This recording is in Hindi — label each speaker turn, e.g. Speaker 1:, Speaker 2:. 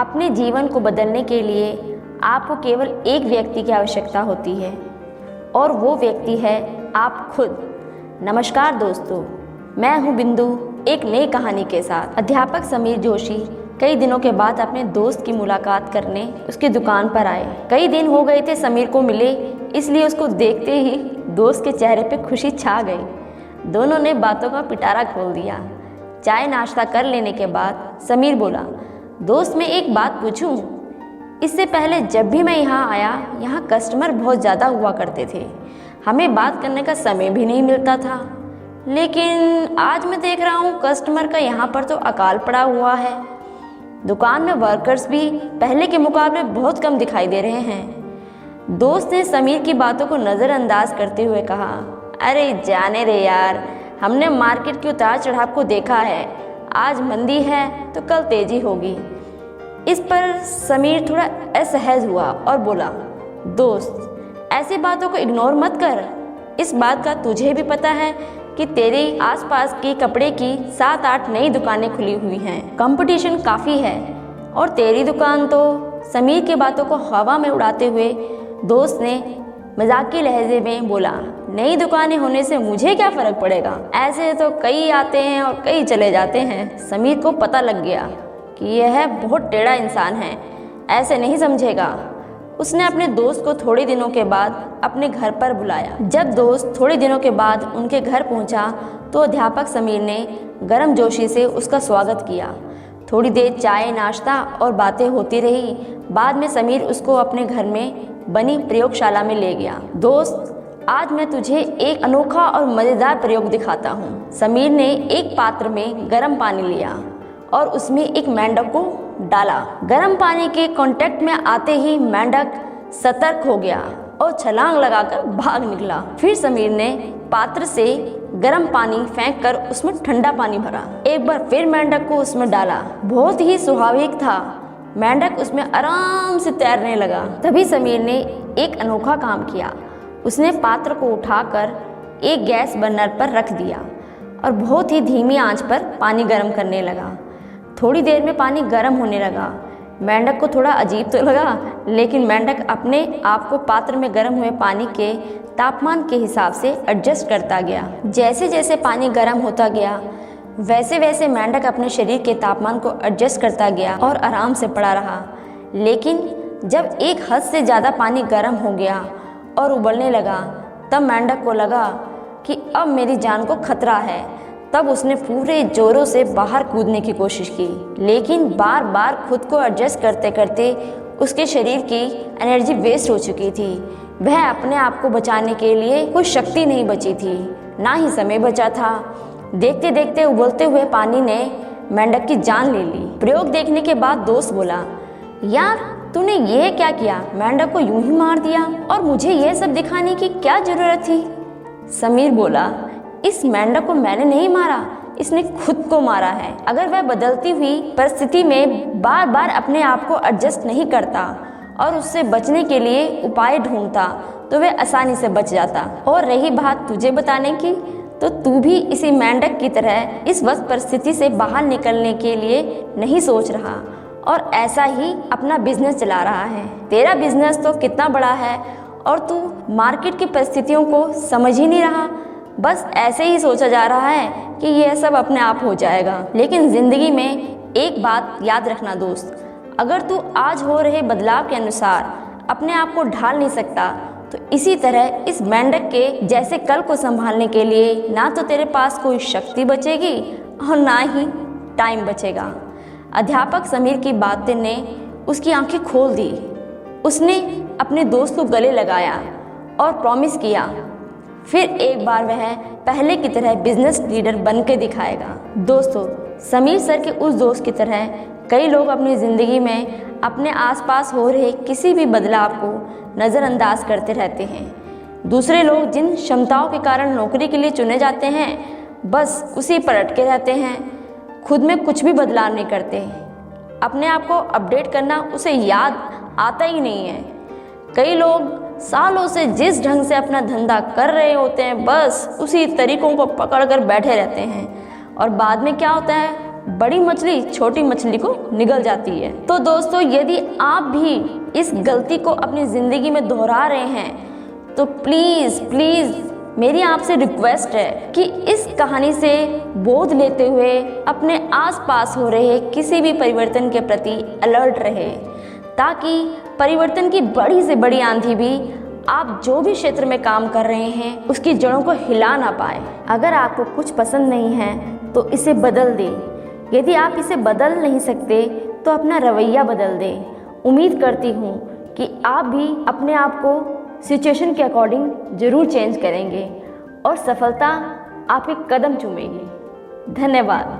Speaker 1: अपने जीवन को बदलने के लिए आपको केवल एक व्यक्ति की आवश्यकता होती है और वो व्यक्ति है आप खुद। नमस्कार दोस्तों, मैं हूँ बिंदु एक नई कहानी के साथ। अध्यापक समीर जोशी कई दिनों के बाद अपने दोस्त की मुलाकात करने उसकी दुकान पर आए। कई दिन हो गए थे समीर को मिले, इसलिए उसको देखते ही दोस्त के चेहरे पे खुशी छा गई। दोनों ने बातों का पिटारा खोल दिया। चाय नाश्ता कर लेने के बाद समीर बोला, दोस्त मैं एक बात पूछूं? इससे पहले जब भी मैं यहाँ आया, यहाँ कस्टमर बहुत ज़्यादा हुआ करते थे, हमें बात करने का समय भी नहीं मिलता था। लेकिन आज मैं देख रहा हूँ कस्टमर का यहाँ पर तो अकाल पड़ा हुआ है। दुकान में वर्कर्स भी पहले के मुकाबले बहुत कम दिखाई दे रहे हैं। दोस्त ने समीर की बातों को नज़रअंदाज करते हुए कहा, अरे जाने रे यार, हमने मार्केट के उतार चढ़ाव को देखा है। आज मंदी है तो कल तेजी होगी। इस पर समीर थोड़ा असहज हुआ और बोला, दोस्त ऐसी बातों को इग्नोर मत कर। इस बात का तुझे भी पता है कि तेरे आसपास की कपड़े की 7-8 नई दुकानें खुली हुई हैं। कंपटीशन काफ़ी है और तेरी दुकान तो। समीर की बातों को हवा में उड़ाते हुए दोस्त ने मजाकी लहजे में बोला, नई दुकानें होने से मुझे क्या फ़र्क पड़ेगा? ऐसे तो कई आते हैं और कई चले जाते हैं। समीर को पता लग गया कि यह बहुत टेढ़ा इंसान है, ऐसे नहीं समझेगा। उसने अपने दोस्त को थोड़े दिनों के बाद अपने घर पर बुलाया। जब दोस्त थोड़े दिनों के बाद उनके घर पहुंचा तो अध्यापक समीर ने गर्मजोशी से उसका स्वागत किया। थोड़ी देर चाय नाश्ता और बातें होती रही। बाद में समीर उसको अपने घर में बनी प्रयोगशाला में ले गया। दोस्त आज मैं तुझे एक अनोखा और मज़ेदार प्रयोग दिखाता हूँ। समीर ने एक पात्र में गर्म पानी लिया और उसमें एक मेंढक को डाला। गर्म पानी के कांटेक्ट में आते ही मेंढक सतर्क हो गया और छलांग लगाकर भाग निकला। फिर समीर ने पात्र से गर्म पानी फेंक कर उसमें ठंडा पानी भरा। एक बार फिर मेंढक को उसमें डाला। बहुत ही स्वाभाविक था, मेंढक उसमें आराम से तैरने लगा। तभी समीर ने एक अनोखा काम किया। उसने पात्र को उठाकर एक गैस बर्नर पर रख दिया और बहुत ही धीमी आंच पर पानी गर्म करने लगा। थोड़ी देर में पानी गर्म होने लगा। मेंढक को थोड़ा अजीब तो लगा, लेकिन मेंढक अपने आप को पात्र में गर्म हुए पानी के तापमान के हिसाब से एडजस्ट करता गया। जैसे जैसे पानी गर्म होता गया, वैसे वैसे मेंढक अपने शरीर के तापमान को एडजस्ट करता गया और आराम से पड़ा रहा। लेकिन जब एक हद से ज़्यादा पानी गर्म हो गया और उबलने लगा, तब मेंढक को लगा कि अब मेरी जान को खतरा है। तब उसने पूरे जोरों से बाहर कूदने की कोशिश की, लेकिन बार बार खुद को एडजस्ट करते करते उसके शरीर की एनर्जी वेस्ट हो चुकी थी। वह अपने आप को बचाने के लिए कोई शक्ति नहीं बची थी, ना ही समय बचा था। देखते देखते उबलते हुए पानी ने मेंढक की जान ले ली। प्रयोग देखने के बाद दोस्त बोला, यार तूने ये क्या किया? मेंढक को यूं ही मार दिया और मुझे ये सब दिखाने की क्या जरूरत थी? समीर बोला, इस मेंढक को मैंने नहीं मारा, इसने खुद को मारा है। अगर वह बदलती हुई परिस्थिति में बार बार अपने आप को एडजस्ट नहीं करता और उससे बचने के लिए उपाय ढूंढता तो वह आसानी से बच जाता। और रही बात तुझे बताने की, तो तू भी इसी मेंढक की तरह इस वक्त परिस्थिति से बाहर निकलने के लिए नहीं सोच रहा और ऐसा ही अपना बिजनेस चला रहा है। तेरा बिजनेस तो कितना बड़ा है और तू मार्केट की परिस्थितियों को समझ ही नहीं रहा। बस ऐसे ही सोचा जा रहा है कि यह सब अपने आप हो जाएगा। लेकिन जिंदगी में एक बात याद रखना दोस्त, अगर तू आज हो रहे बदलाव के अनुसार अपने आप को ढाल नहीं सकता, तो इसी तरह इस मेंढक के जैसे कल को संभालने के लिए ना तो तेरे पास कोई शक्ति बचेगी और ना ही टाइम बचेगा। अध्यापक समीर की बातें ने उसकी आंखें खोल दी। उसने अपने दोस्त को गले लगाया और प्रॉमिस किया फिर एक बार वह पहले की तरह बिजनेस लीडर बन के दिखाएगा। दोस्तों, समीर सर के उस दोस्त की तरह कई लोग अपनी ज़िंदगी में अपने आसपास हो रहे किसी भी बदलाव को नज़रअंदाज करते रहते हैं। दूसरे लोग जिन क्षमताओं के कारण नौकरी के लिए चुने जाते हैं, बस उसी पर अटके रहते हैं, खुद में कुछ भी बदलाव नहीं करते। अपने आप को अपडेट करना उसे याद आता ही नहीं है। कई लोग सालों से जिस ढंग से अपना धंधा कर रहे होते हैं, बस उसी तरीकों को पकड़ कर बैठे रहते हैं और बाद में क्या होता है, बड़ी मछली छोटी मछली को निगल जाती है। तो दोस्तों, यदि आप भी इस गलती को अपनी ज़िंदगी में दोहरा रहे हैं तो प्लीज़ प्लीज़ मेरी आपसे रिक्वेस्ट है कि इस कहानी से बोध लेते हुए अपने आसपास हो रहे किसी भी परिवर्तन के प्रति अलर्ट रहे, ताकि परिवर्तन की बड़ी से बड़ी आंधी भी आप जो भी क्षेत्र में काम कर रहे हैं उसकी जड़ों को हिला ना पाए। अगर आपको कुछ पसंद नहीं है तो इसे बदल दें। यदि आप इसे बदल नहीं सकते तो अपना रवैया बदल दें। उम्मीद करती हूँ कि आप भी अपने आप को सिचुएशन के अकॉर्डिंग ज़रूर चेंज करेंगे और सफलता आपके कदम चूमेगी। धन्यवाद।